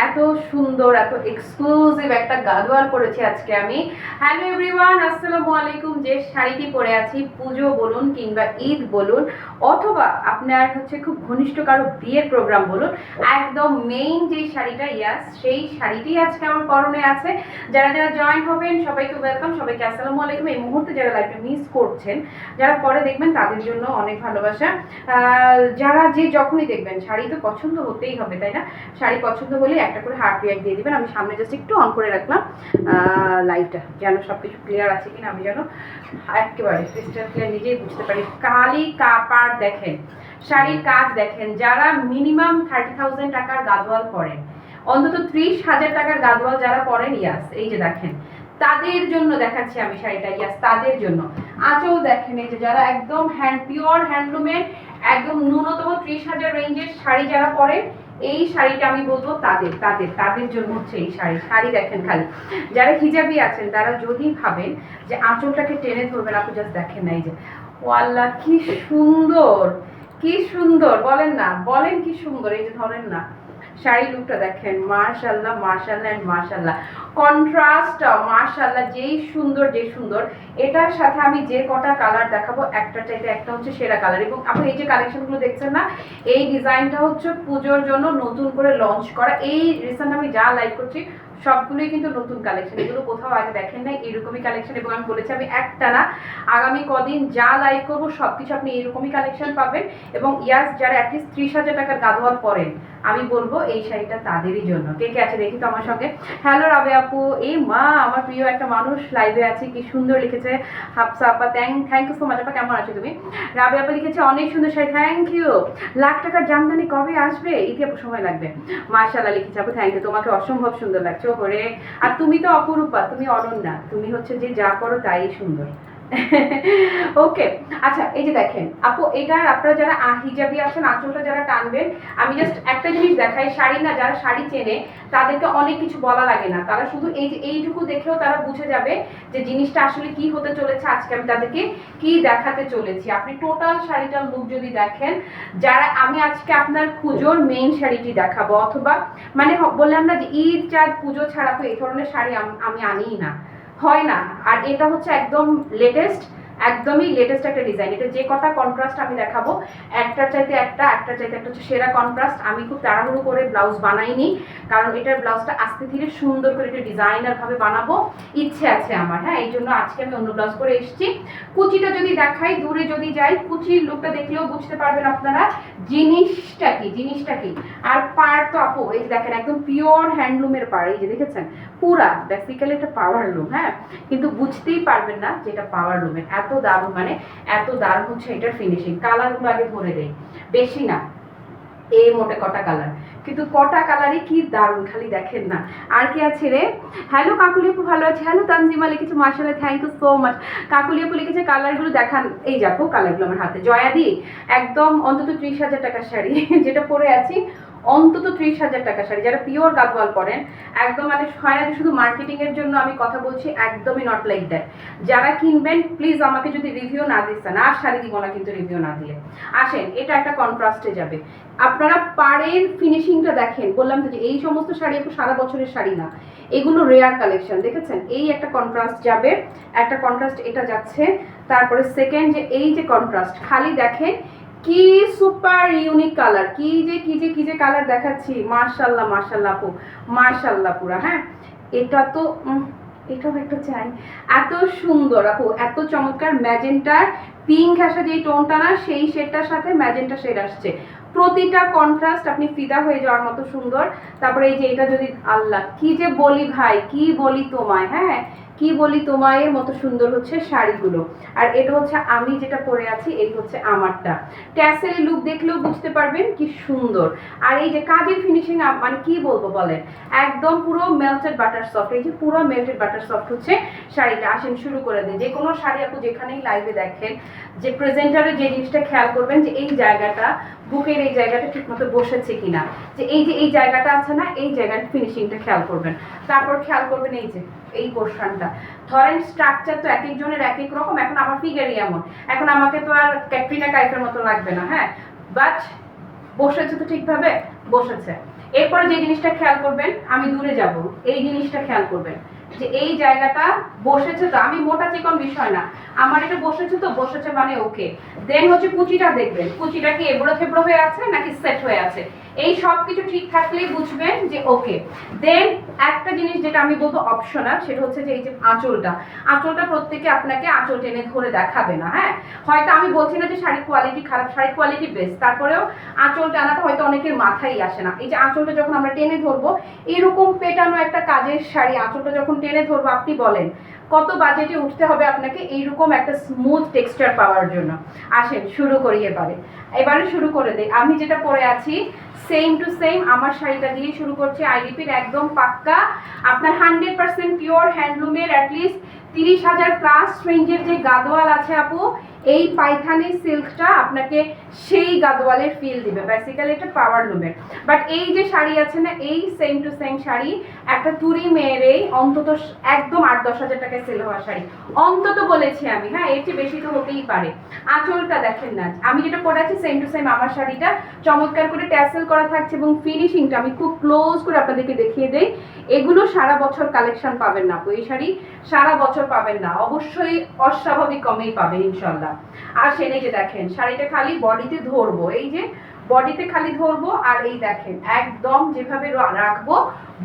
এত সুন্দর এত এক্সক্লুসিভ একটা গাদোয়াল পরেছি আজকে আমি। হ্যালো এভরিওয়ান, আসসালামু আলাইকুম। যে শাড়িটি পরে আছি, পুজো বলুন কিংবা ঈদ বলুন অথবা আপনার হচ্ছে খুব ঘনিষ্ঠ কারো বিয়ের প্রোগ্রাম বলুন, একদম মেইন যে শাড়িটা, ইয়াস সেই শাড়িটি আজকে আমার পরনে আছে। যারা যারা জয়েন হবেন সবাইকে ওয়েলকাম, সবাইকে আসসালামু আলাইকুম। এই মুহূর্তে যারা লাইভটা মিস করছেন, যারা পরে দেখবেন তাদের জন্য অনেক ভালোবাসা। যারা যে যখনই দেখবেন শাড়ি তো পছন্দ হতেই হবে, তাই না? শাড়ি পছন্দ হলে একটা করে হার্ট রিয়াক্ট দিয়ে দিবেন। আমি সামনে জাস্ট একটু অন করে রাখলাম লাইটটা, যেন সব কিছু ক্লিয়ার আছে কিনা আমি যেন একেবারে ক্রিস্টাল ক্লিয়ার নিজেই বুঝতে পারি। কালি কাপড় দেখেন, শাড়ির কাজ দেখেন। যারা মিনিমাম 30,000 টাকার গাদোয়াল পরেন, অন্তত 30,000 টাকার গাদোয়াল যারা পরেন, ইয়াস এই যে দেখেন তাদের জন্য দেখাচ্ছি আমি শাড়িটা, ইয়াস তাদের জন্য। আঁচল দেখেন, এই যে যারা একদম পিওর হ্যান্ডলুমের একদম ন্যূনতম 30,000 রেঞ্জের শাড়ি যারা পরেন, এই শাড়িটা আমি বলবো তাদের তাদের তাদের জন্য হচ্ছে এই শাড়ি দেখেন। খালি যারা হিজাবি আছেন তারা যদি ভাবেন যে আঁচলটাকে টেনে ধরবেন, আপনি জাস্ট দেখেন না, এই যে ওয়াল্লাহ কি সুন্দর, কি সুন্দর বলেন না, বলেন কি সুন্দর। এই যে ধরেন না, শাড়ি লুকটা দেখেন, মাশাআল্লাহ মাশাআল্লাহ এন্ড মাশাআল্লাহ। কন্ট্রাস্ট মাশাআল্লাহ, যেই সুন্দর যেই সুন্দর। এটার সাথে আমি যে কটা কালার দেখাবো, একটা চাইতে একটা হচ্ছে সেরা কালার। এবং আপনি এই যে কালেকশনগুলো দেখছেন না, এই ডিজাইনটা হচ্ছে পুজোর জন্য নতুন করে লঞ্চ করা। এই রিসেন্ট আমি যা লাইভ করছি সবগুলোই কিন্তু নতুন কালেকশন, এগুলো কোথাও আগে দেখেন নাই এরকমই কালেকশন। এবং আমি বলেছি আমি একটা না, আগামী কদিন যা লাইভ করবো সবকিছু আপনি এরকমই কালেকশন পাবেন। এবং ইয়াস যারা অ্যাটলিস্ট 30,000 টাকার গাদোয়াল পরেন, আমি বলবো এই শাড়িটা তাদেরই জন্য। কে কে আছে দেখি তো আমার সঙ্গে। হ্যালো রাবে আপু, এই মা আমার প্রিয় একটা মানুষ লাইভে আছে, কি সুন্দর লিখেছে হাফসা আপা, থ্যাংক ইউ সো মাচ আপা। কেমন আছো তুমি? রাবে আপা লিখেছে অনেক সুন্দর শাড়ি, থ্যাংক ইউ। লাখ টাকার জামদানি কবে আসবে? ইতি আপু সময় লাগবে। মাশাআল্লাহ লিখেছে আপু, থ্যাংক ইউ। তোমাকে অসম্ভব সুন্দর লাগছে ওরে। আর তুমি তো অপরূপা, তুমি অনন্যা, তুমি হচ্ছে যে যা করো তাই সুন্দর। ওকে আচ্ছা, এই যে দেখেন আপু, এটা আপনারা যারা হিজাবি আছেন আঁচলটা যারা টানবেন, আমি জাস্ট একটা জিনিস দেখাই। শাড়ি না, যারা শাড়ি চেনে তাদেরকে অনেক কিছু বলা লাগে না, তারা শুধু এই যে এইটুকু দেখেও তারা বুঝে যাবে যে জিনিসটা আসলে কি হতে চলেছে। আজকে আমি তাদেরকে কি দেখাতে চলেছি, আপনি টোটাল শাড়িটার লুক যদি দেখেন, যারা আমি আজকে আপনার পুজোর মেইন শাড়িটি দেখাবো, অথবা মানে বললাম না যে ঈদ চাঁদ পুজো ছাড়া তো এই ধরনের শাড়ি আমি আনিই না, হয় না। আর এটা হচ্ছে একদম লেটেস্ট, একদমই লেটেস্ট একটা ডিজাইন। এটা যে কটা কন্ট্রাস্ট আমি দেখাবো, একটার চাইতে একটা হচ্ছে সেরা কন্ট্রাস্ট। আমি খুব তাড়াহুড়ো করে ব্লাউজ বানাইনি, কারণ এটার ব্লাউজটা আস্তে ধীরে সুন্দর করে একটা ডিজাইনার ভাবে বানাবো ইচ্ছে আছে আমার, হ্যাঁ। এই জন্য আজকে আমি অন্য ব্লাউজ করে এসেছি। কুচিটা যদি দেখাই, দূরে যদি যাই, কুচির লুকটা দেখলেও বুঝতে পারবেন আপনারা জিনিসটা কি। আর পাড় তো আপু এই যে দেখেন, একদম পিওর হ্যান্ডলুমের পাড়, এই যে দেখেছেন পুরা বেসিক্যালি এটা পাওয়ার লুম, হ্যাঁ। কিন্তু বুঝতেই পারবেন না যে এটা পাওয়ার লুমের। এত দারুণ, মানে এত দারুণ হচ্ছে এটার ফিনিশিং। কালারগুলো আগে ধরে দেয়, বেশি না, এই মোটে কটা কালার, কিন্তু কটা কালারই কি দারুণ, খালি দেখেন না। আর কি আছে রে? হ্যালো কাকুলি আপু, ভালো আছে। হ্যালো তানজিমা লিখেছে মাশাআল্লাহ, thank you so much. Kakuli আপু লিখেছে কালারগুলো দেখান। এই দেখো কালারগুলো আমার হাতে, জয়াদি একদম অন্তত 30,000 টাকার শাড়ি যেটা পরে আছি, অন্তত 30,000 টাকার শাড়ি। যারা পিওর গাদওয়াল পরেন, একদম মানে হয় না যে শুধু মার্কেটিং এর জন্য আমি কথা বলছি, একদমই নট লাইক দ্যাট। যারা কিনবেন প্লিজ আমাকে যদি রিভিউ না দিচ্ছেন, আর শাড়ি দিব না কিন্তু রিভিউ না দিয়ে। আসেন, এটা একটা কন্ট্রাস্টে যাবে। আপনারা পাড়ের ফিনিশিংটা দেখেন, বললাম তো যে এই সমস্ত শাড়ি একটু সারা বছরের শাড়ি না, এগুলো রেয়ার কালেকশন। দেখেছেন এই একটা কন্ট্রাস্ট যাবে, একটা কন্ট্রাস্ট এটা যাচ্ছে, তারপরে সেকেন্ড যে এই যে কন্ট্রাস্ট, খালি দেখেন কি সুপার ইউনিক কালার, কি যে কালার দেখাচ্ছি। মাশাআল্লাহ মাশাআল্লাহ আপু, মাশাআল্লাহ পুরা, হ্যাঁ। এটা তো এটাও একটা চাই, এত সুন্দর আপু, এত চমৎকার। ম্যাজেন্টার পিঙ্ক আসা যেই টোনটা না, সেই শেডটার সাথে ম্যাজেন্টা শেড আসছে, প্রতিটা কন্ট্রাস্ট আপনি ফিদা হয়ে যাওয়ার মতো সুন্দর। তারপরে এই যে এটা যদি, আল্লাহ কি যে বলি ভাই, কি বলি তোমায়, হ্যাঁ কি বলি তোমায়, এর মতো সুন্দর হচ্ছে শাড়িগুলো। আর এটা হচ্ছে আমি যেটা পরে আছি, এই হচ্ছে আমারটা। ট্যাসেল লুক দেখলেও বুঝতে পারবেন কি সুন্দর। আর এই যে কাজের ফিনিশিং, মানে কি বলবো বলেন, একদম পুরো মেল্টেড বাটার সফট। এই যে পুরো মেল্টেড বাটার সফট হচ্ছে শাড়িটা। আসেন শুরু করে দিন। যে কোনো শাড়ি আপু যেখানেই লাইভে দেখেন, যে প্রেজেন্টারে যে জিনিসটা খেয়াল করবেন যে এই জায়গাটা, বুকের এই জায়গাটা ঠিক মতো বসেছে কিনা, যে এই জায়গাটা আছে না, এই জায়গার ফিনিশিংটা খেয়াল করবেন। তারপর খেয়াল করবেন এই যে এই পোর্শনটা। ধরেন স্ট্রাকচার তো এক একজনের এক এক রকম, এখন আমার ফিগারই এমন, এখন আমাকে তো আর ক্যাটরিনা কাইফের মতো লাগবে না, হ্যাঁ। বাট বসেছে তো ঠিকভাবে বসেছে। এরপরে যে জিনিসটা খেয়াল করবেন, আমি দূরে যাব, এই জিনিসটা খেয়াল করবেন যে এই জায়গাটা বসেছে তো, আমি মোটা চিকন বিষয় না, আমার এটা বসেছে তো, বসেছে মানে ওকে। দেন হচ্ছে কুচিটা দেখবেন, কুচিটা কি এবড়ো থেবড়ো হয়ে আছে নাকি সেট হয়ে আছে, এই সব কিছু ঠিক থাকলেই বুঝবেন যে ওকে। দেন একটা জিনিস যেটা আমি বলবো অপশনাল, সেটা হচ্ছে যে এই যে আঁচলটা, আঁচলটা প্রত্যেকে আপনাকে আঁচল টেনে ধরে দেখাবে না। হ্যাঁ, হয়তো আমি বলছি না যে শাড়ির কোয়ালিটি খারাপ, শাড়ির কোয়ালিটি বেস্ট, তারপরেও আঁচল টানাটা হয়তো অনেকের মাথায় আসে না। এই যে আঁচলটা যখন আমরা টেনে ধরবো, এরকম পেটানো একটা কাজের শাড়ি আঁচলটা যখন টেনে ধরবো, আপনি বলেন কত বাজেটে উঠতে হবে আপনাকে এইরকম একটা স্মুথ টেক্সচার পাওয়ার জন্য। আসেন শুরু করি, এবারে শুরু করে দেই। আমি যেটা পরে আছি সেম টু সেম আমার শাড়িটা দিয়ে শুরু করছি। আই রিপিট, একদম পাক্কা আপনার 100% পিওর হ্যান্ডলুমের, অ্যাটলিস্ট 30,000 প্লাস রেঞ্জের যে গাদোয়াল আছে আপু, এই পাইথানি সিল্কটা আপনাকে সেই গাদোয়ালের ফিল দিবে। বেসিক্যালি এটা পাওয়ার লুমের, বাট এই যে শাড়ি আছে না, এই সেম টু সেম শাড়ি একটা তুরি মেয়ের এই অন্তত একদম 8-10 হাজার টাকায় সেল হওয়া শাড়ি, অন্তত বলেছি আমি। হ্যাঁ, এর চেয়ে বেশি তো হতেই পারে। আঁচলটা দেখেন না, আমি যেটা পরে আছি সেম টু সেম আমার শাড়িটা চমৎকার করে ট্যাসেল করা থাকছে, এবং ফিনিশিংটা আমি খুব ক্লোজ করে আপনাদেরকে দেখিয়ে দেই। এগুলো সারা বছর কালেকশন পাবেন না আপু, এই শাড়ি সারা বছর পাবেন না, অবশ্যই অস্বাভাবিক কমেই পাবেন ইনশাল্লাহ। আর সেনে যে দেখেন শাড়িটা খালি বডিতে ধরবো, এই যে বডিতে খালি ধরবো, আর এই দেখেন একদম যেভাবে রাখবো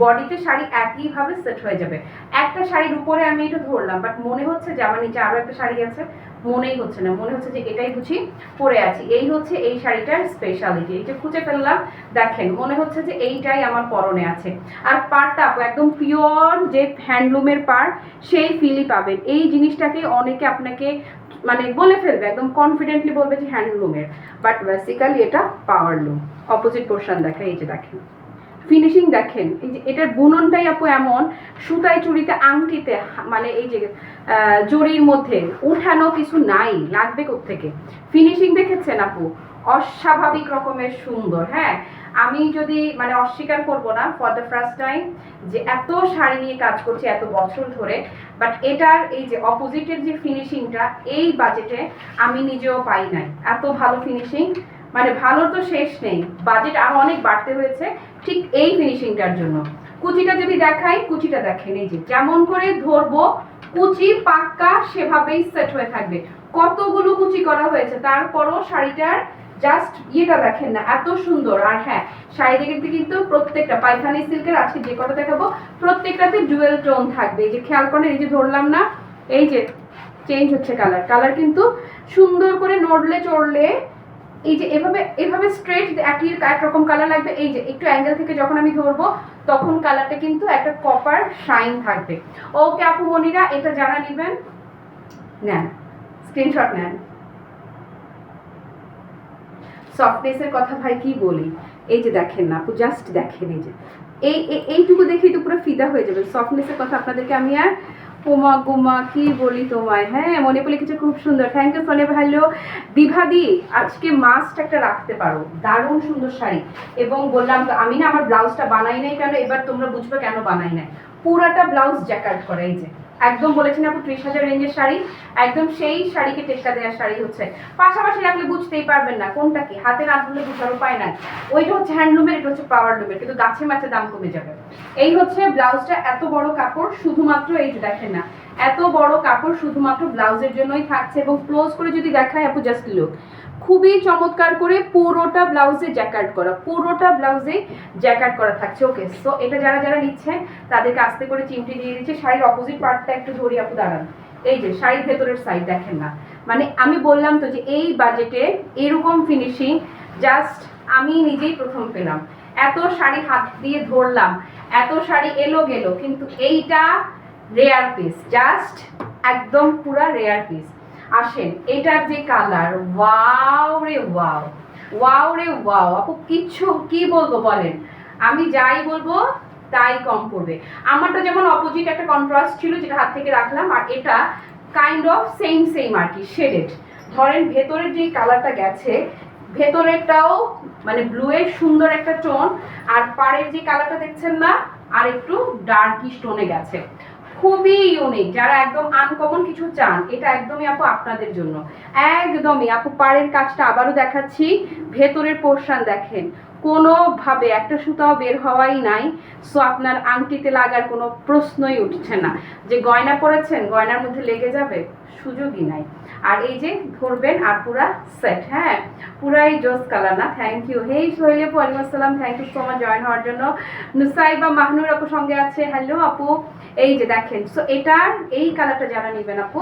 বডিতে শাড়ি একইভাবে সেট হয়ে যাবে। একটা শাড়ির উপরে আমি এটা ধরলাম, বাট মনে হচ্ছে যে আমার নিচে আরো একটা শাড়ি আছে, মনেই হচ্ছে না, মনে হচ্ছে যে এটাই বুঝি পরে আছি। এই হচ্ছে এই শাড়িটার স্পেশালিটি, এই যে খুঁজে ফেললাম, দেখেন মনে হচ্ছে যে এইটাই আমার পরনে আছে। আর পাড়টা একদম পিওর যে হ্যান্ডলুমের পাড়, সেই ফিলই পাবেন। এই জিনিসটাকে অনেকে আপনাকে মানে বলে ফেলবে, একদম কনফিডেন্টলি বলবে যে হ্যান্ডলুমের, বাট বেসিক্যালি এটা পাওয়ার লুম। অপোজিট পোর্শন দেখেন, এই যে দেখেন ফিনিশিং দেখেন, এই যে এটার বুননটাই আপু এমন, সুতায় চুড়িতে আংটিতে মানে এই যে জরির মধ্যে উঠানো কিছু নাই, লাগবে কোত্থেকে। ফিনিশিং দেখেছেন আপু, অস্বাভাবিক রকমের সুন্দর। হ্যাঁ, আমি যদি মানে অস্বীকার করব না, ফর দ্য ফার্স্ট টাইম যে এত শাড়ি নিয়ে কাজ করছি এত বছর ধরে, বাট এটার এই যে অপোজিটের যে ফিনিশিংটা এই বাজেটে আমি নিজেও পাই নাই। এত ভালো ফিনিশিং, মানে ভালো তো শেষ নেই, বাজেট আরো অনেক বাড়তে হয়েছে ঠিক এই ফিনিশিংটার জন্য। কুচিটা যদি দেখাই, কুচিটা দেখেন, এই যে যেমন করে ধরবো কুচি পাক্কা সেভাবেই সেট হয়ে থাকবে। কতগুলো কুচি করা হয়েছে, তারপরও শাড়িটার জাস্ট ইয়েটা দেখেন না, এত সুন্দর। আর হ্যাঁ, শাড়িটা কিন্তু প্রত্যেকটা পাইথানি সিল্কের আজকে যে কটা দেখাবো প্রত্যেকটাতে ডুয়েল টোন থাকবে। এই যে খেয়াল করেন, এই যে ধরলাম না, এই যে চেঞ্জ হচ্ছে কালার, কালার কিন্তু সুন্দর করে নড়লে চড়লে এই যে এভাবে এভাবে স্ট্রেট একরকম কালার লাগবে। এই যে একটু অ্যাঙ্গেল থেকে যখন আমি ধরবো তখন কালারটা কিন্তু একটা কপার শাইন থাকবে। ওকে আপু মনিরা, এটা যারা নেবেন নেন, স্ক্রিনশট নেন। সফটনেসের কথা ভাই কি বলি, এই যে দেখেন না আপু, জাস্ট দেখেন, এই যে এইটুকু দেখেই তো পুরো ফিদা হয়ে যাবে। সফটনেসের কথা আপনাদেরকে আমি আর পোমা গোমা কি বলি তোমায়। হ্যাঁ, মনে পড়ে কিছু খুব সুন্দর। থ্যাংক ইউ সোনে ভালো। বিভাদি আজকে মাস্ট একটা রাখতে পারো, দারুণ সুন্দর শাড়ি। এবং বললাম তো আমি না আমার ব্লাউজটা বানাই নাই কেন, এবার তোমরা বুঝবে কেন বানাই নাই। পুরাটা ব্লাউজ জ্যাকার্ড করে, এই যে একদম বলেছেন আপু 30,000 রেঞ্জের শাড়ি, একদম সেই শাড়িকে টেক্কা দেওয়ার শাড়ি হচ্ছে। পাশাপাশি রাখলে বুঝতেই পারবেন না কোনটা কি, হাতে না ধরলে বুঝার উপায় নাই। ওইটা হচ্ছে হ্যান্ডলুমের, এটা হচ্ছে পাওয়ার লুমের, কিন্তু গাছে মাছে দাম কমে যাবে। এই হচ্ছে ব্লাউজটা, এত বড় কাপড় শুধুমাত্র, এই যে দেখেন না এত বড় কাপড় শুধুমাত্র ব্লাউজের জন্যই থাকছে। এবং ক্লোজ করে যদি দেখায় আপু, জাস্ট লুক, খুবই চমৎকার করে পুরোটা ব্লাউজে জ্যাকার্ড করা, পুরোটা ব্লাউজে জ্যাকার্ড করা থাকছে। ওকে, সো এটা যারা যারা নিচ্ছেন তাদেরকে আস্তে করে চিমটি দিয়ে দিচ্ছে। শাড়ির অপোজিট পার্টটা একটু ধরি আপু, দাঁড়ান। এই যে শাড়ির ভেতরের সাইড দেখেন না, মানে আমি বললাম তো যে এই বাজেটে এরকম ফিনিশিং জাস্ট আমি নিজেই প্রথম পেলাম। এত শাড়ি হাত দিয়ে ধরলাম, এত শাড়ি এলো গেল, কিন্তু এইটা রেয়ার পিস, জাস্ট একদম পুরা রেয়ার পিস। আসেন, এটার যে কালার, ওয়াও রে ওয়াও, ওয়াও রে ওয়াও আপু, কিচ্ছু কি বলবো বলেন, আমি যাই বলবো তাই কম পড়বে। আমারটা যেমন অপোজিট একটা কন্ট্রাস্ট ছিল যেটা হাত থেকে রাখলাম, আর এটা কাইন্ড অফ সেম সেম আর কি শেডেড। ধরেন ভেতরের যে কালারটা গেছে, ভেতরেরটাও মানে ব্লু এর সুন্দর একটা টোন, আর পাড়ের যে কালারটা দেখছেন না আর একটু ডার্কিশ টোনে গেছে। খুবই ইউনিক, যারা একদম আনকমন কিছু চান এটা একদমই আপু আপনাদের জন্য, একদমই। আপু পাড়ের কাজটা আবারও দেখাচ্ছি, ভেতরের পোর্শন দেখেন কোনোভাবে একটা সুতাও বের হওয়াই নাই। সো আপনার আংটিতে লাগার কোনো প্রশ্নই উঠছে না যে গয়না পরেছেন গয়নার মধ্যে লেগে যাবে, সুযোগই নাই। আর এই যে ধরবেন আর পুরা সেট, হ্যাঁ পুরাই জোস কালার না। Thank you. হেই সোহেলি আপু, ওয়ালাইকুম আসসালাম, thank you so much join হওয়ার জন্য। নুসাইবা মাহনুর আপু সঙ্গে আছে, হ্যালো আপু। এই যে দেখেন, সো এটার এই কালারটা যারা নেবেন আপু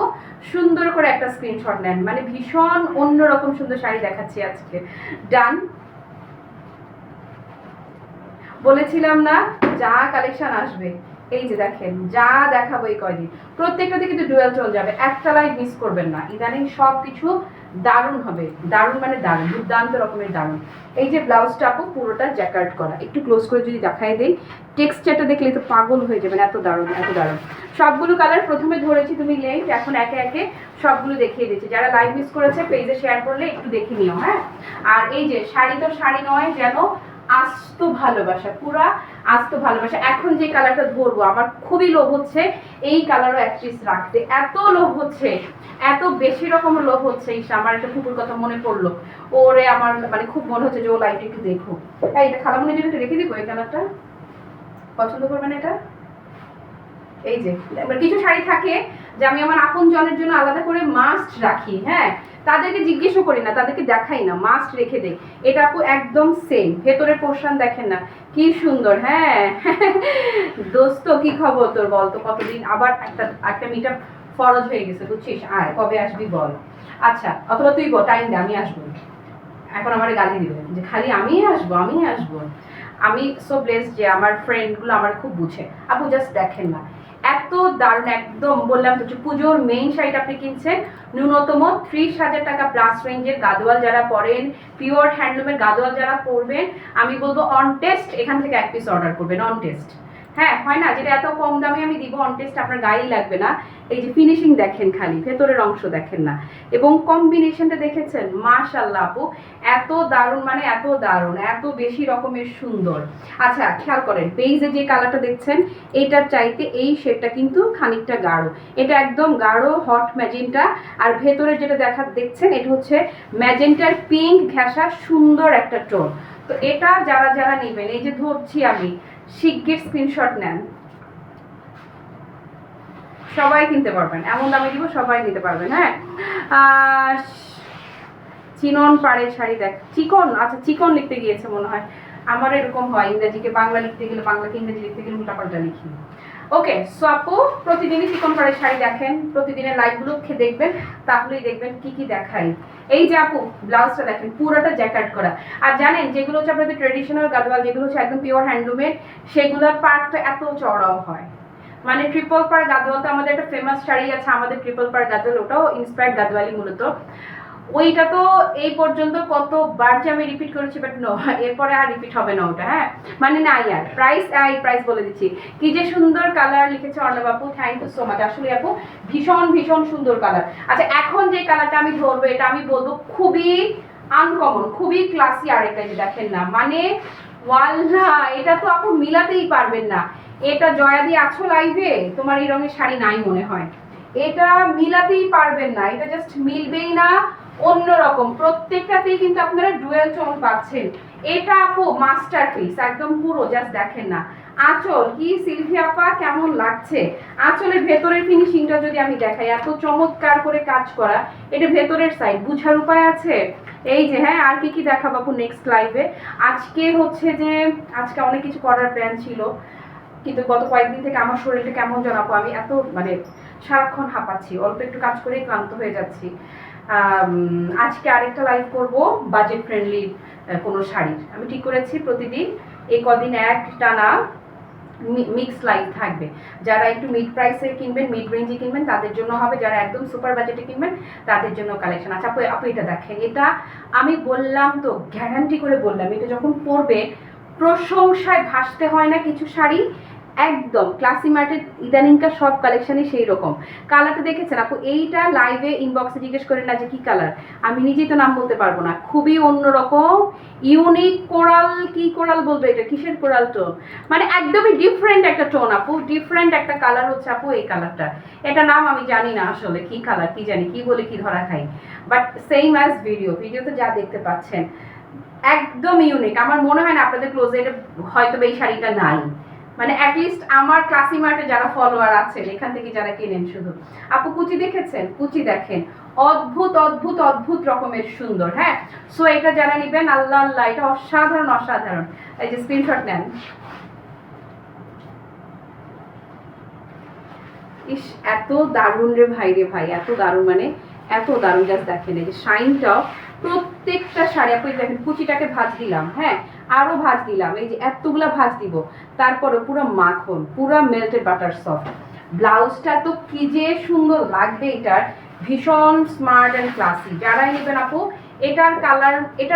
সুন্দর করে একটা স্ক্রিনশট নেন, মানে ভীষণ অন্যরকম সুন্দর শাড়ি দেখাচ্ছি আজকে। ডান। বলেছিলাম না যা কালেকশন আসবে, এই যে দেখেন যা দেখাবো এই কয়দিন প্রত্যেকটাতে কিন্তু ডুয়েল চল যাবে, একটা লাইভ মিস করবেন না। ইদানিং সব কিছু দারুণ হবে, দারুণ মানে দারুণ, দুর্দান্ত রকমের দারুণ। এই যে ব্লাউজটা আপু পুরোটা জ্যাকার্ড করা, একটু ক্লোজ করে যদি দেখাই দেই, টেক্সচারটা দেখলে তো পাগল হয়ে যাবেন, এত দারুণ এত দারুণ। সবগুলো কালার প্রথমে ধরেছি তুমি লেট, এখন একে একে সবগুলো দেখিয়ে দিচ্ছি। যারা লাইভ মিস করেছে পেজে শেয়ার করলে একটু দেখে নিও, হ্যাঁ। আর এই যে শাড়ি তো শাড়ি নয়, যেন আস্ত ভালোবাসা, পুরা আস্ত ভালোবাসা। এখন যে কালারটা ধরবো আমার খুবই লোভ হচ্ছে এই কালারও এক পিস রাখতে, এত লোভ হচ্ছে, এত বেশি রকমের লোভ হচ্ছে। ইস, আমার একটা কুকুর কথা মনে পড়লো, ওরে আমার মানে খুব মনে হচ্ছে যে ও লাইটটা একটু দেখো। এটা খালামনির জন্য একটু রেখে দিব, এই কালারটা পছন্দ করবেন এটা। এই যে কিছু শাড়ি থাকে যে আমি আমার আপন জনের জন্য আলাদা করে মাস্ট রাখি, হ্যাঁ তাদেরকে জিজ্ঞেসও করি না, তাদেরকে দেখাই না, মাস্ট রেখে দেই। এটা আপু একদম সেম, ভেতরের পোর্শন দেখেন না কি সুন্দর। হ্যাঁ দোস্ত কি খবর তোর, বল তো কতদিন, আবার একটা মিটআপ ফরজ হয়ে গেছে বুঝছিস, আয় কবে আসবি বল। আচ্ছা অথবা তুই বল টাইম দে, আমি আসবো। এখন আমার গালি দিবে যে খালি আমি আসবো আমি আসবো। আমি সো ব্লেসড যে আমার ফ্রেন্ডগুলো আমার খুব বুঝে। আপু জাস্ট দেখেন না এত দারুণ, একদম বললাম তো পুজোর মেইন শাড়িটা আপনি কিনছেন ন্যূনতম 30,000 টাকা প্লাস রেঞ্জের গাদোয়াল যারা পরেন, পিওর হ্যান্ডলুমের গাদোয়াল যারা পরবেন, আমি বলবো অন টেস্ট এখান থেকে এক পিস অর্ডার করবেন, অন টেস্ট। হ্যাঁ হয় না যেটা এত কম দামে আমি দিব, অন টেস্ট আপনার গায়েই লাগবে না। এই যে ফিনিশিং দেখেন, খালি ভেতরের অংশ দেখেন না, এবং কম্বিনেশনটা দেখেছেন মাশাআল্লাহ আপু, এত দারুণ মানে এত দারুণ, এত বেশি রকমের সুন্দর। আচ্ছা খেয়াল করেন পেজে যে কালারটা দেখছেন এটার চাইতে এই শেডটা কিন্তু খানিকটা গাঢ়, এটা একদম গাঢ় হট ম্যাজেন্টা। আর ভেতরে যেটা দেখছেন এটা হচ্ছে ম্যাজেন্টার পিঙ্ক ঘেঁষা সুন্দর একটা টোন। তো এটা যারা যারা নেবেন, এই যে ধরছি আমি, শিগগির স্ক্রিনশট নেন, সবাই কিনতে পারবেন, এমন দামে দিব সবাই নিতে পারবেন। হ্যাঁ চিনন পাড়ের শাড়ি দেখ, চিকন, আচ্ছা চিকন লিখতে গিয়েছে মনে হয়, আমার এরকম হয় ইংরেজিকে বাংলা লিখতে গেলে, বাংলাকে ইংরেজি লিখতে গেলে উল্টাপাল্টা লিখি। ওকে সো আপু প্রতিদিনই চিকন পাড়ের শাড়ি দেখেন, প্রতিদিনের লাইভগুলো দেখবেন, তাহলেই দেখবেন কি কি দেখাই। এই যে আপু ব্লাউজটা দেখেন পুরোটা জ্যাকেট করা। আর জানেন যেগুলো হচ্ছে আপনাদের ট্রেডিশনাল গাদোয়াল, যেগুলো হচ্ছে একদম পিওর হ্যান্ডলুমের, সেগুলোর পার্টটা এত চড়াও হয়, মানে ট্রিপল পার গাদোয়াল তো আমাদের একটা ফেমাস শাড়ি আছে আমাদের ট্রিপল পার গাদোয়াল, ওটাও ইন্সপায়ার্ড গাদোয়ালি মূলত। ওইটা তো এই পর্যন্ত কতবার যে আমি রিপিট করেছি, বাট নো এরপরে আর রিপিট হবে না ওটা। হ্যাঁ মানে না ইয়ার প্রাইস বলে দিচ্ছি। কি যে সুন্দর কালার লিখেছে অর্ণব আপু, থ্যাংক ইউ সো মাচ। আসলে আপু ভীষণ ভীষণ সুন্দর কালার। আচ্ছা এখন যে কালারটা আমি ধরবো এটা আমি বলবো খুবই আনকমন, খুবই ক্লাসি। আরেকটা যে দেখেন না, মানে ওয়াল্লাহ এটা তো আপু মিলাতেই পারবেন না। এটা জয়াদি আছো লাইভে, তোমার এই রঙের শাড়ি নাই মনে হয়, এটা মিলাতেই পারবেন না, এটা জাস্ট মিলবেই না, অন্যরকম। প্রত্যেকটাতেই কিন্তু আপনারা ডুয়েল টোন পাচ্ছেন। এটা আপু মাস্টারপিস একদম পুরো, জাস্ট দেখেন না আঁচল কি সিলভিয়া আপা কেমন লাগছে, আঁচলের ভেতরের ফিনিশিংটা যদি আমি দেখাই, এত চমৎকার করে কাজ করা। এটা ভেতরের সাইড বুঝার উপায় আছে। এই যে হ্যাঁ আর কি কি দেখাবো আপু নেক্সট লাইভে। আজকে হচ্ছে যে আজকে অনেক কিছু করার প্ল্যান ছিল, কিন্তু গত কয়েকদিন থেকে আমার শরীরটা কেমন জানাবো, আমি এত মানে সারাক্ষণ হাঁপাচ্ছি, অল্প একটু কাজ করেই ক্লান্ত হয়ে যাচ্ছি। আজকে আরেকটা লাইভ করব বাজেট ফ্রেন্ডলি কোনো শাড়ির, আমি ঠিক করেছি প্রতিদিন এই কদিন এক টানা মিক্স লাইভ থাকবে। যারা একটু মিড প্রাইসে কিনবেন, মিড রেঞ্জে কিনবেন তাদের জন্য হবে, যারা একদম সুপার বাজেটে কিনবেন তাদের জন্য কালেকশন। আচ্ছা আপু এটা দেখেন, এটা আমি বললাম তো গ্যারান্টি করে বললাম, এটা যখন পরবে প্রশংসায় ভাসতে হয় না কিছু শাড়ি, একদম ক্লাসি মার্টের ইদানিংকার সব কালেকশনই সেই রকম। কালারটা দেখেছেন আপু, এইটা লাইভে ইনবক্সে জিজ্ঞেস করেন না যে কি কালার, আমি নিজেই তো নাম বলতে পারবো না, খুবই অন্যরকম ইউনিক কোরাল, কি কোরাল বলবো, এটা কিসের কোরাল টোন, মানে একদমই ডিফারেন্ট একটা টোন আপু, ডিফারেন্ট একটা কালার হচ্ছে আপু এই কালারটা। এটা নাম আমি জানি না আসলে কি কালার, কি জানি কি বলে কি ধরা খাই, বাট সেম অ্যাজ ভিডিওতে যা দেখতে পাচ্ছেন একদম ইউনিক। আমার মনে হয় না আপনাদের ক্লোজেটে হয়তো এই শাড়িটা নাই, মানে অ্যাটলিস্ট আমার ক্লাসি মার্টে যারা ফলোয়ার আছেন এখান থেকে যারা কেনেন শুধু। আপু কুচি দেখেছেন? কুচি দেখেন, অদ্ভুত অদ্ভুত অদ্ভুত রকমের সুন্দর। হ্যাঁ, সো এটা যারা নেবেন, আল্লাহ আল্লাহ, এটা অসাধারণ অসাধারণ। এই যে স্ক্রিনশট নেন। ইস, এত দারুণ রে ভাই, রে ভাই এত দারুণ, মানে এত দারুণ। জাস্ট দেখেন এই যে শাইনটাও, প্রত্যেকটা শাড়ি আপনি দেখেন। কুচিটাকে ভাজ দিলাম, হ্যাঁ আরো ভাজ দিলাম, এই যে এতগুলা ভাজ দিব, তারপরে পুরো মাখন, পুরো মেল্টেড বাটার সফট। ব্লাউজটা তো কি যে সুন্দর লাগবে, এটার ভীষণ স্মার্ট অ্যান্ড ক্লাসি। যারাই নেবেন আপু, এটার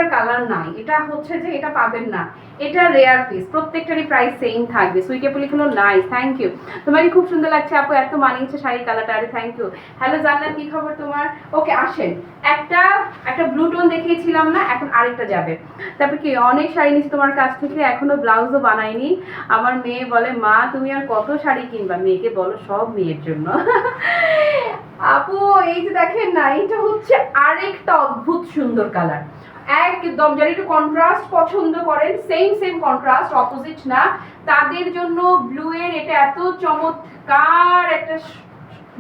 কালার নাই, এটা হচ্ছে যে এটা পাবেন না, এটা রেয়ার পিস। প্রত্যেকটারই প্রাইস সেম থাকবে। সুইটেবলি কোনো নাই। থ্যাংক ইউ, তোমারই খুব সুন্দর লাগছে আপু, এত মানিয়েছে শাড়ির কালারটা। আরে থ্যাংক ইউ। হ্যালো জান্নাত, কি খবর তোমার? ওকে আসেন, একটা ব্লু টোন দেখিয়েছিলাম না, এখন আরেকটা যাবে। তারপর কি অনেক শাড়ি নিচ্ছি তোমার কাছ থেকে, এখনো ব্লাউজও বানাইনি। আমার মেয়ে বলে মা তুমি আর কত শাড়ি কিনবা? মেয়েকে বলো সব মেয়ের জন্য। আপু এই যে দেখেন না, এটা হচ্ছে আরেকটা অদ্ভুত সুন্দর কালার, একদম যারা একটু কন্ট্রাস্ট পছন্দ করেন, সেম সেম কন্ট্রাস্ট, অপোজিট না, তাদের জন্য ব্লু এর এটা এত চমৎকার একটা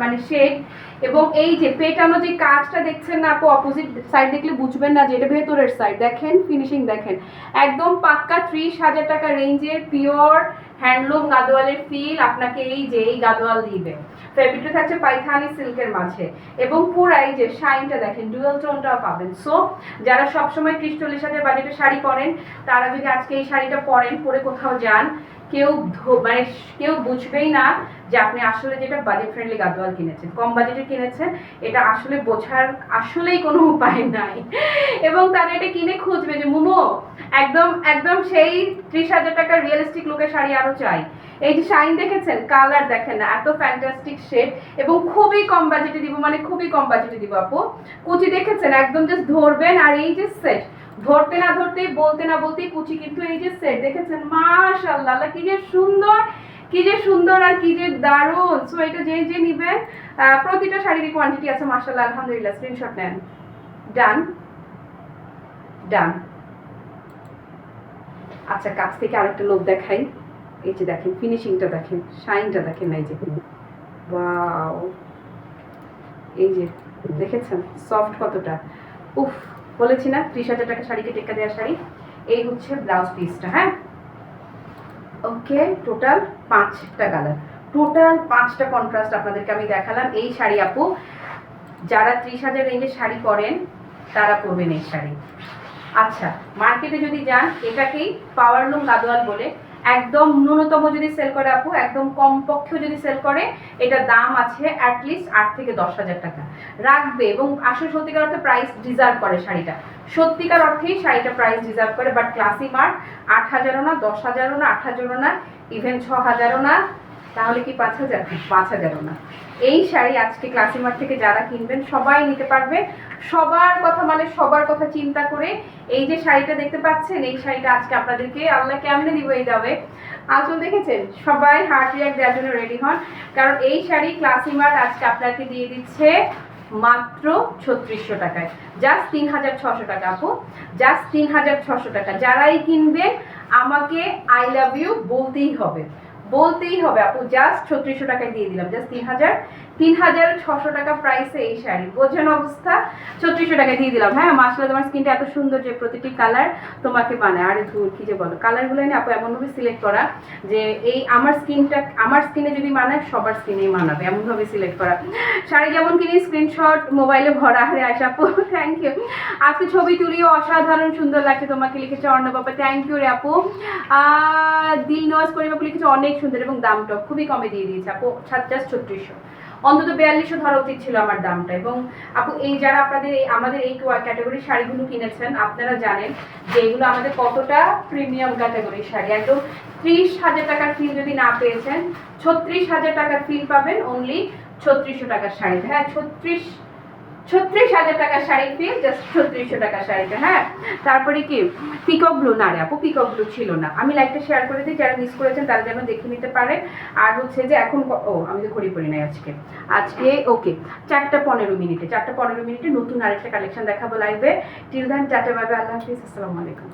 মানে শেড। এবং এই যে পেটানো যে কাজটা দেখছেন না আপু, অপোজিট সাইড দেখলে বুঝবেন না যে এটা ভেতরের সাইড। দেখেন ফিনিশিং দেখেন, একদম পাক্কা 30,000 টাকা রেঞ্জের পিওর হ্যান্ডলুম গাদোয়ালের ফিল আপনাকে এই যে এই গাদোয়াল দিবে। ফেব্রিকটা থাকছে পাইথানি সিল্কের মাঝে, এবং পুরাই যে শাইনটা দেখেন, ডুয়াল টোনটাও পাবেন। সো যারা সবসময় 30-40,000 বাজেটে শাড়ি পরেন, তারা যদি আজকে এই শাড়িটা পরেন, পরে কোথাও যান, মানে কেউ বুঝবেই না যে আপনি আসলে যেটা বাজেট ফ্রেন্ডলি গাদোয়াল কিনেছেন, কম বাজেটে কিনেছেন। এটা আসলে বোঝার আসলেই কোনো উপায় নাই। এবং তারা এটা কিনে খুঁজবে যে মুমো একদম একদম সেই 30,000 টাকার রিয়েলিস্টিক লুকের শাড়ি আরো চাই। এই যে শাইন দেখেছেন, কালার দেখেন না, এত ফ্যান্টাস্টিক শেড, এবং খুবই কম বাজেটে দিব, মানে খুবই কম বাজেটে দিব আপু। কুচি দেখেছেন, একদম জাস্ট ধরবেন, আর এই যে সেট, ধরতে না ধরতেই, বলতে না বলতেই কুচি, কিন্তু এই যে সেট দেখেছেন, মাশাআল্লাহ কি যে সুন্দর, কি যে সুন্দর আর কি যে দারুণ। সো এটা যে যে নিবেন, প্রতিটা শাড়ির কোয়ান্টিটি আছে মাশাআল্লাহ, আলহামদুলিল্লাহ। স্ক্রিনশট নেন। ডান ডান। আচ্ছা কাছ থেকে আরেকটা লোক দেখাই। এই যে দেখেন ফিনিশিংটা দেখেন, শাইনটা দেখেন, এই যে ওয়াও, এই যে দেখেছেন সফট কতটা। উফ, বলেছি না 30,000 টাকা শাড়িকে টেক্কা দেওয়া শাড়ি। এই হচ্ছে ব্লাউজ পিসটা। হ্যাঁ ওকে, টোটাল 5টা কালার, টোটাল 5টা কন্ট্রাস্ট আপনাদেরকে আমি দেখালাম। এই শাড়ি আপু যারা 30,000 রেঞ্জের শাড়ি পরেন তারা পরবেন এই শাড়ি। আচ্ছা মার্কেটে যদি যান, এটাকেই পাওয়ারলুম গাদোয়াল বলে, একদম ন্যূনতম যদি সেল করে আপু, একদম কমপক্ষেও যদি সেল করে, এটা দাম আছে অ্যাটলিস্ট 8 থেকে 10,000 টাকা রাখবে। এবং আসলে সত্যিকার অর্থে প্রাইস ডিজার্ভ করে শাড়িটা, সত্যিকার অর্থেই শাড়িটা প্রাইস ডিজার্ভ করে। বাট ক্লাসি মার্ট 8,000ও না, 10,000ও না, 8,000ও না, ইভেন 6,000ও না, তাহলে কি 5,000? 5,000ও না। এই শাড়ি আজকে ক্লাসি মার্ট থেকে যারা কিনবেন সবাই নিতে পারবে, সবার কথা, মানে সবার কথা চিন্তা করে। এই যে শাড়িটা দেখতে পাচ্ছেন, এই শাড়িটা আজকে আপনাদেরকে আল্লাহ কেমনে দিব এই দামে। আঁচল দেখেছেন, সবাই হার্ট রিয়াক্ট দেওয়ার জন্য রেডি হন, কারণ এই শাড়ি ক্লাসি মার্ট আজকে আপনাকে দিয়ে দিচ্ছে মাত্র 3600 টাকায়, জাস্ট 3,600 টাকা আপু, জাস্ট 3,600 টাকা। যারাই কিনবেন আমাকে আই লাভ ইউ বলতেই হবে, বলতেই হবে আপু। জাস্ট 3600 টাকায় দিয়ে দিলাম, জাস্ট 3,600 টাকা প্রাইসে এই শাড়ি, বোঝেন অবস্থা। 3600 টাকায় দিয়ে দিলাম। হ্যাঁ মাশাআল্লাহ, তোমার স্কিনটা এত সুন্দর যে প্রতিটি কালার তোমাকে মানায়। আরে ধুর কি যে বলো, কালারগুলো এনে আপু এমনভাবে সিলেক্ট করা যে এই আমার স্কিনে যদি মানায়, সবার স্কিনেই মানাবে, এমনভাবে সিলেক্ট করা। শাড়ি যেমন কিনি স্ক্রিনশট মোবাইলে ভরা। আরে আয়শা আপু থ্যাংক ইউ, আজকে ছবি তুলিও অসাধারণ সুন্দর লাগছে তোমাকে, লিখেছে অর্ণব বাবা, থ্যাংক ইউ রে আপু। দিল নওয়াজ করিম আপু লিখেছে অনেক সুন্দর, এবং দামটা খুবই কমে দিয়ে দিয়েছে আপু, জাস্ট 3600, অন্তত 4200 ধরা উচিত ছিল আমার দামটা। এবং আপু এই যারা আপনাদের আমাদের এই ক্যাটাগরির শাড়িগুলো কিনেছেন, আপনারা জানেন যে এগুলো আমাদের কতটা প্রিমিয়াম ক্যাটাগরির শাড়ি। একদম 30,000 টাকার ফিল যদি না পেয়েছেন, 36,000 টাকার ফিল পাবেন অনলি 3600 টাকার শাড়ি। হ্যাঁ 36 36,000 টাকার শাড়ি ফিল, জাস্ট 3600 টাকার শাড়িটা। হ্যাঁ, তারপরে কি পিকক ব্লু, না রে আপু পিকক ব্লু ছিল না। আমি লাইকটা শেয়ার করে দিই, যারা মিস করেছেন তারা যেন দেখে নিতে পারে। আর হচ্ছে যে এখন আমি তো ঘড়ি পরি নাই আজকে ওকে 4:15 মিনিটে নতুন আরেকটা কালেকশন দেখাবো লাইভে। Till then tata bye bye, আল্লাহ হাফিজ, আসসালামু আলাইকুম।